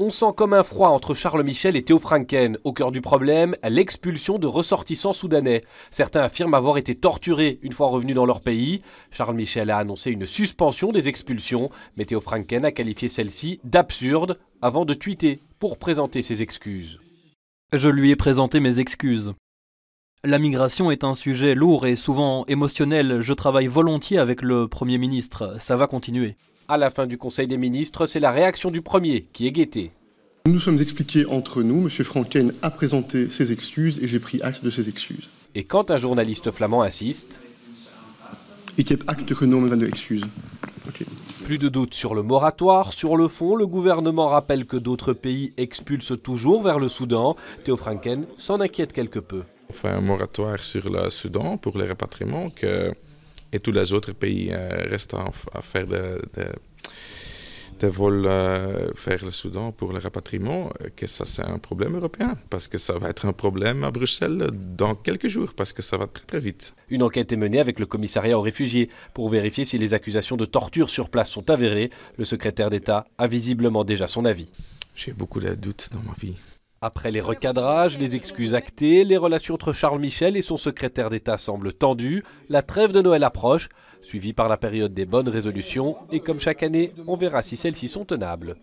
On sent comme un froid entre Charles Michel et Theo Franken. Au cœur du problème, l'expulsion de ressortissants soudanais. Certains affirment avoir été torturés une fois revenus dans leur pays. Charles Michel a annoncé une suspension des expulsions, mais Theo Franken a qualifié celle-ci d'absurde avant de tweeter pour présenter ses excuses. Je lui ai présenté mes excuses. La migration est un sujet lourd et souvent émotionnel. Je travaille volontiers avec le Premier ministre. Ça va continuer. À la fin du Conseil des ministres, c'est la réaction du Premier qui est guettée. Nous nous sommes expliqués entre nous, M. Franken a présenté ses excuses et j'ai pris acte de ses excuses. Et quand un journaliste flamand insiste, Ik heb acte genomen van de excuses. Okay. Plus de doute sur le moratoire. Sur le fond, le gouvernement rappelle que d'autres pays expulsent toujours vers le Soudan. Theo Franken s'en inquiète quelque peu. On fait un moratoire sur le Soudan pour les rapatriements et tous les autres pays restent à faire des vols vers le Soudan pour le rapatriement, que ça c'est un problème européen, parce que ça va être un problème à Bruxelles dans quelques jours, parce que ça va très très vite. Une enquête est menée avec le commissariat aux réfugiés pour vérifier si les accusations de torture sur place sont avérées. Le secrétaire d'État a visiblement déjà son avis. J'ai beaucoup de doutes dans ma vie. Après les recadrages, les excuses actées, les relations entre Charles Michel et son secrétaire d'État semblent tendues. La trêve de Noël approche, suivie par la période des bonnes résolutions. Et comme chaque année, on verra si celles-ci sont tenables.